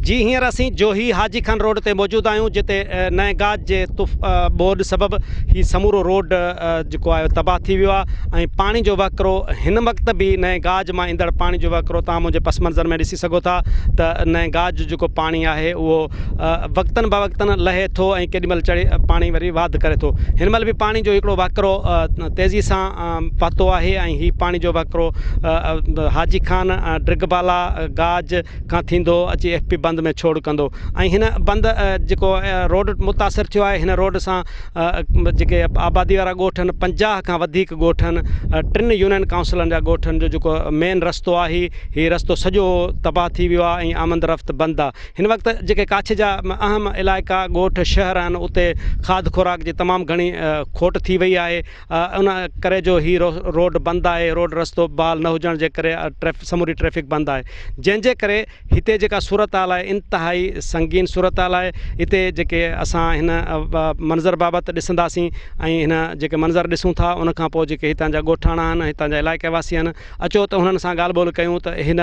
जी हींअर असीं जोही हाजी खान रोड ते मौजूद आहियूं जिते नए गाज जे बोड सबबि ही समूरो रोड जेको आहे तबाह थी वियो आहे ऐं पाणी जो वकिरो हिन वक़्तु बि नए गाज मां ईंदड़ पाणी जो वकिरो तव्हां मुंहिंजे पस मंज़र में ॾिसी सघो था त नए गाज जो जेको पाणी आहे उहो वक़्तनि ब वक़्तनि लहे थो ऐं केॾीमहिल चढ़े पाणी वरी वाध करे थो। हिन महिल बि पाणी जो हिकिड़ो वकिरो तेज़ी सां पातो आहे ऐं हीउ पाणी जो वकिरो हाजी खान ड्रिगबाला गाज खां थींदो अची FP बंद में छोड़ कंदो ऐं हिन बंद जेको रोड मुतासिर थियो आहे। हिन रोड सां जेके आबादी वारा ॻोठ आहिनि 50 खां वधीक ॻोठ आहिनि 3 यूनियन काउंसिलनि जा ॻोठनि जो जेको मेन रस्तो आहे हीउ रस्तो सॼो तबाह थी वियो आहे ऐं आमद रफ़्त बंदि आहे। हिन वक़्तु जेके कच्छ जा अहम इलाइक़ा ॻोठ शहर आहिनि उते खाद खुराक जी तमामु घणी खोट थी वई आहे। उन करे जो हीउ रोड बंदि आहे। रोड रस्तो बहाल न हुजण जे करे समूरी ट्रैफ़िक बंदि आहे जंहिंजे करे हिते जेका सूरत हाल आहे इंतिहाई संगीन सूरत हाल आहे। हिते जेके असां हिन मंज़र बाबति ॾिसंदासीं ऐं हिन जेके मंज़र ॾिसूं था उनखां पोइ जेके हितां जा ॻोठाणा आहिनि हितां जा इलाइक़े वासी आहिनि अचो त हुननि सां ॻाल्हि ॿोल कयूं त हिन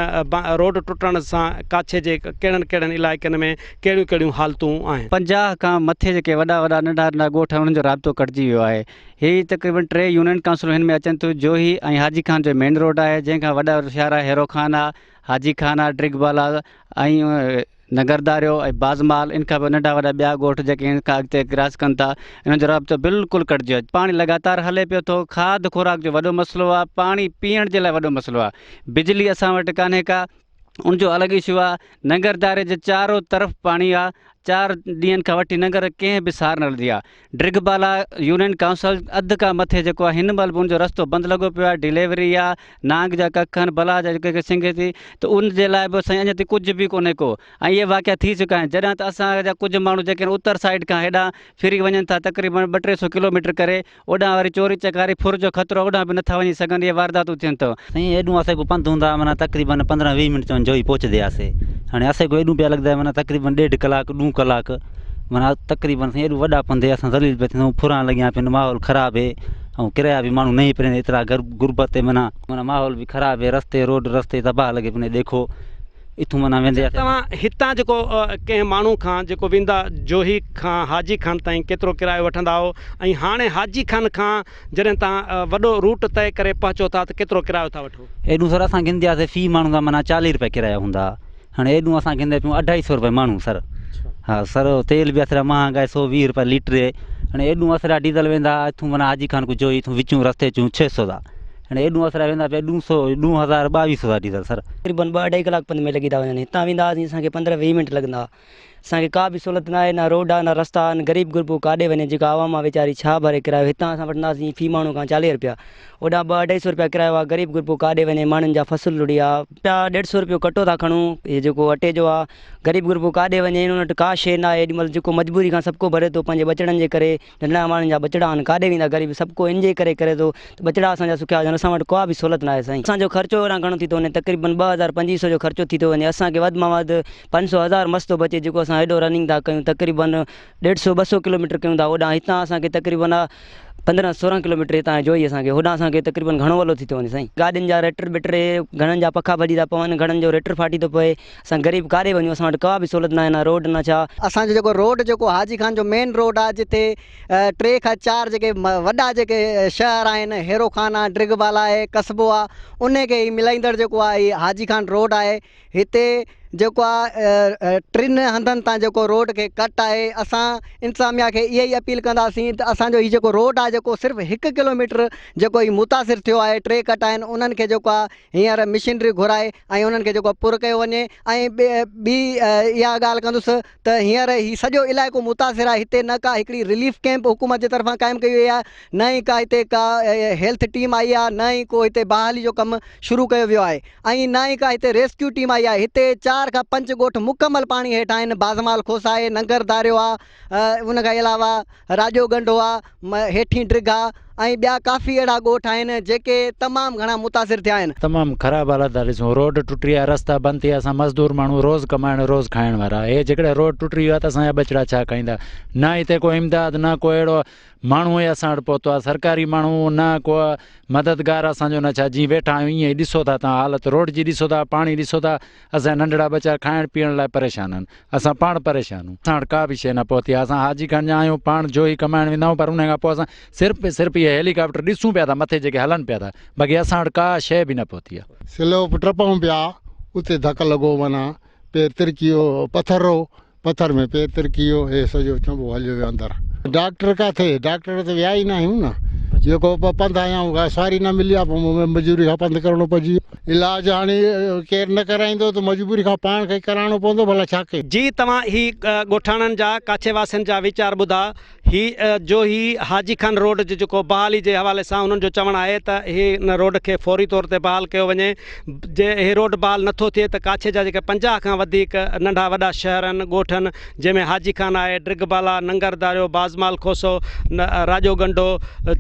रोड टुटण सां कच्छ जे कहिड़नि कहिड़नि इलाइक़नि में कहिड़ियूं कहिड़ियूं हालतूं आहिनि। 50 खां मथे जेके वॾा वॾा नंढा नंढा ॻोठ उन्हनि जो राब्तो कटिजी वियो आहे। हीअ तक़रीबन 3 यूनियन काउंसिल हिन में अचनि थियूं। जोही ऐं हाजी खान जो मेन रोड आहे जंहिंखां वॾा शहर आहे हेरो खान आहे हाजी खान आहे ड्रिगबाला ऐं नगरदारियो ऐं बाज़माल इन खां पोइ नंढा वॾा ॿिया ॻोठ जेके इन खां अॻिते क्रॉस कनि था इन्हनि जो राब्तो बिल्कुलु कटिजी वियो आहे। पाणी लगातार हले पियो थो। खाद खुराक जो वॾो मसइलो आहे। पाणी पीअण जे लाइ वॾो मसइलो आहे। बिजली असां वटि कान्हे का उनजो अलॻि इशू आहे। नगरदारे जे चारों तरफ़ पाणी आहे। 4 ॾींहंनि खां वठी नगर कंहिं बि सार न हलंदी आहे। ड्रिगबाला यूनियन काउंसिल अधु खां मथे जेको आहे हिन महिल बि उनजो रस्तो बंदि लॻो पियो आहे। डिलेवरी आहे नांग जा कख आहिनि बला जा जेके सिंगे थी त उनजे लाइ बि साईं अञा ताईं कुझु बि कोन्हे को ऐं इहे वाक़िया थी चुका आहिनि। जॾहिं त असांजा कुझु माण्हू जेके आहिनि उत्तर साइड खां हेॾां फिरी वञनि था तक़रीबन 200-300 किलोमीटर करे ओॾां वरी चोरी चकारी फुर जो ख़तरो ओॾां बि नथा वञी सघनि। इहे वारदातूं थियनि थो साईं। एॾूं असांखे पंधु हूंदा माना तक़रीबन 15-20 मिंट चवनि जोई पहुचंदे हुआसीं। हाणे असांखे एॾूं पिया लॻंदा माना तक़रीबन 1.5 कलाक 2 कलाक माना तक़रीबन साईं एॾूं वॾा पंधु असां ज़लील पिया थियूं। फुरण लॻिया पिया माहौल ख़राबु आहे ऐं किराया बि माण्हू नहीं पिया एतिरा गुरबत माना माहौल बि ख़राबु आहे। रस्ते रोड रस्ते तबाह लॻे पियो देखो इथूं माना वेंदे। तव्हां हितां जेको कंहिं माण्हू खां जेको वेंदा जोही खां हाजी खान ताईं केतिरो किरायो वठंदा हो ऐं हाणे हाजी खान खां जॾहिं तव्हां वॾो रूट तय करे पहुचो था त केतिरो किरायो था वठो? एॾूं सर असां गिनंदासीं फ़ी माण्हू जा माना 40 रुपया किराया हूंदा। हाणे एॾूं असां गिनंदा पियूं 250 रुपए माण्हू सर। हाँ सर तेल भी असरा महंगा है 120 रुपया लीटर है। हाणे एॾूं असरा डीज़ल वेंदा इथूं माना हाजी खान को जोई इथूं विचूं रस्ते चूं 600 था। हाणे एॾूं असरा वेंदा पिया 2022 था डीज़ल सर। तक़रीबन 2-2.5 कलाक पंध में लॻी था वञनि। हितां वेंदासीं असांखे 15-20 मिंट लॻंदा। असांखे का बि सहूलियत न आहे न रोड आहे न रस्ता आहिनि। ग़रीब गुरबो काॾे वञे जेका आवाम आहे वीचारी छा भरे किरायो। हितां असां वठंदासीं फ़ी माण्हू खां 40 रुपया ओॾां 200-250 रुपया किरायो आहे। ग़रीब गुरबो काॾे वञे माण्हुनि जा फसल लुड़ी आहे पिया 150 रुपयो कटो था खणूं इहे जेको अटे जो आहे। ग़रीब गुरबो काॾे वञे उन वटि का शइ न आहे। एॾी महिल जेको मजबूरी खां सभु को भरे थो पंहिंजे बचड़नि जे करे। नंढा माण्हुनि जा बचड़ा आहिनि काॾे वेंदा ग़रीब सभु को इन जे करे करे थो त बचड़ा असांजा सुखिया हुजनि। असां वटि का बि सहूलियत न आहे साईं। असांजो ख़र्चो ओॾां घणो थी थो वञे तक़रीबन 2500 जो ख़र्चो थी थो वञे। असांखे वधि मां वधि 500-1000 मस्त थो बचे जेको असां हेॾो रनिंग था कयूं। तक़रीबन 150-200 किलोमीटर कयूं था ओॾां। हितां असांखे तक़रीबन 15-16 किलोमीटर हितां जोई असांखे होॾां असांखे तक़रीबन घणो वलो थी थो वञे साईं। गाॾियुनि जा रेटर बेटर घणनि जा पखा भॼी था पवनि घणनि जो रेटर फाटी थो पए। असां ग़रीब काॾे वञूं असां वटि का बि सहूलियत न आहे न रोड न छा। असांजो जेको रोड जेको हाजी खान जो मेन रोड आहे जिते 3 खां 4 जेके वॾा जेके शहर आहिनि हेरो खान आहे ड्रिगबाला आहे कस्बो आहे उन खे मिलाईंदड़ जेको आहे हाजी खान रोड आहे। हिते जेको आहे 3 हंधनि तां जेको रोड खे कट आहे। असां इंतिज़ामिया खे इहा ई अपील कंदासीं त असांजो हीउ जेको रोड आहे जेको सिर्फ़ु 1 किलोमीटर जेको हीउ मुतासिर थियो आहे 3 कट आहिनि उन्हनि खे जेको आहे हींअर मशीनरी घुराए ऐं उन्हनि खे जेको पुर कयो वञे। ऐं ॿी इहा ॻाल्हि कंदुसि त हींअर हीउ सॼो इलाइक़ो मुतासिर आहे। हिते न का हिकिड़ी रिलीफ कैंप हुकूमत जे तरफ़ां क़ाइमु कई वई आहे न ई का हिते का हेल्थ टीम आई आहे न ई को हिते बहाली जो कमु शुरू कयो वियो आहे ऐं न ई का हिते रेस्क्यू टीम आई आहे। हिते 4 खां 5 ॻोठ मुकमल पाणी हेठि आहिनि। बाज़माल खोसा आहे नंगर दारियो आहे उन खां अलावा राजो गंढो आहे हेठी ड्रिग आहे ऐं ॿिया काफ़ी अहिड़ा ॻोठ आहिनि जेके तमामु घणा मुतासिर थिया आहिनि। तमामु ख़राबु हालत आहे। ॾिसूं रोड टुटी आहे, रस्ता बंदि थी विया, असां मज़दूर माण्हू रोज़ु कमाइण रोज़ु खाइण वारा। हे जेकॾहिं रोड टुटी वियो आहे त असांजा बचिड़ा छा खाईंदा? न हिते को इमदाद, न को अहिड़ो माण्हू ई असां वटि पहुतो आहे, सरकारी माण्हू न को मददगार असांजो न। छा जीअं वेठा आहियूं ईअं ई ॾिसो था तव्हां हालत रोड जी, ॾिसो था पाणी, ॾिसो था असांजा नंढड़ा बच्चा खाइण पीअण लाइ परेशान आहिनि। असां पाण परेशान आहियूं, असां वटि का बि शइ न पहुती आहे। असां हाजी खान जा आहियूं, पाण जो ई कमाइण वेंदा आहियूं, पर उन खां पोइ असां सिर्फ़ु इहे हेलीकॉप्टर ॾिसूं पिया था मथे जेके हलनि पिया था, बाक़ी असां वटि का शइ बि न पहुती आहे। स्लोप टपऊं पिया, उते धक लॻो, माना पेर तिरकी वियो, पथर में पेर तिरकी वियो, हे सॼो चंबो हलियो वियो अंदरि। डॉक्टर किथे? डॉक्टर त विया ई न आहियूं न, जेको पंधु आया आहियूं, सवारी न मिली आहे, पोइ मजबूरी खां पंधु करिणो पइजी। इलाज हाणे केरु न कराईंदो त मजबूरी खां पाण खे कराइणो पवंदो, भला छा कयूं। जी तव्हां ही ॻोठाणनि जा काछे वासियुनि जा वीचार ॿुधा। ही जो ही हाजी खान रोड जो जेको बहाली जे हवाले सां उन्हनि जो चवणु आहे त हिन रोड खे फौरी तौर ते बहाल कयो वञे। जे हे रोड बहाल नथो थिए त काछे जा जेके 50 खां वधीक नंढा वॾा शहर आहिनि, ॻोठ आहिनि, जंहिंमें हाजी खान आहे, ड्रिगबाला, नंगरदारियो, बाज़माल खोसो, राजो गंडो,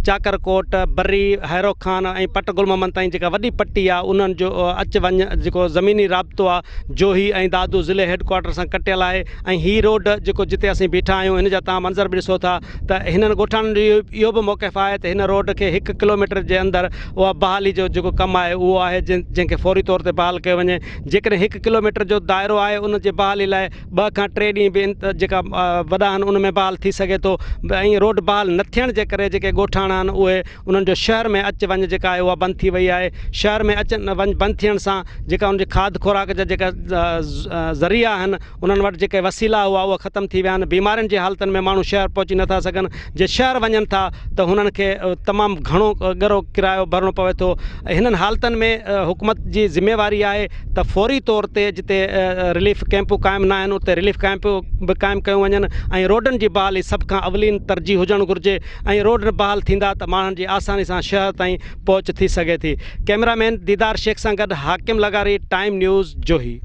चाकरकोट, बर्री, हैरो खान ऐं पट गुलममन ताईं जेका वॾी पट्टी आहे उन्हनि जो अच वञ जेको ज़मीनी राब्तो आहे जोही ऐं दादू ज़िले हेडक्वाटर सां कटियल आहे। ऐं हीअ रोड जेको जिते असीं बीठा आहियूं हिन जा तव्हां मंज़र बि ॾिसो था त हिननि ॻोठाणनि जो इहो बि मौक़िफ़ आहे त हिन रोड खे 1 किलोमीटर जे अंदरि उहा बहाली जो जेको कमु आहे उहो आहे जंहिंखे फौरी तौर ते बहाल कयो वञे। जेकॾहिं 1 किलोमीटर जो दाइरो आहे उन जे बहाली लाइ 2 खां 3 ॾींहं बि जेका वॾा आहिनि उन में बहाल थी सघे थो। ऐं रोड बहाल न थियण जे करे जेके ॻोठाणा आहिनि उहे उन्हनि जो शहर में अच वञ जेका आहे उहा बंदि थी वई आहे। शहर में अचनि वञ बंदि थियण सां जेका उनजी खाद खुराक जा जेका ज़रिया आहिनि उन्हनि वटि जेके वसीला हुआ उहा ख़तमु थी विया आहिनि। बीमारियुनि जी हालतुनि में माण्हू शहर पहुची नथा सघनि। जे शहर वञनि था त हुननि खे तमामु घणो ॻरो किरायो भरिणो पवे थो। हिननि हालतुनि में हुकूमत जी ज़िम्मेवारी आहे त फौरी तौर ते जिते रिलीफ कैंपूं क़ाइमु न आहिनि उते रिलीफ कैंपूं बि क़ाइमु कयूं वञनि ऐं रोडनि जी बहाली सभ खां अवलीन तरजीह हुजणु घुरिजे। ऐं रोड बहाल थींदा त माण्हुनि जी आसानी सां शहर ताईं पहुच थी सघे थी। कैमरामैन दीदार शेख सां गॾु हाकिम लगारी, टाइम न्यूज़, जोही।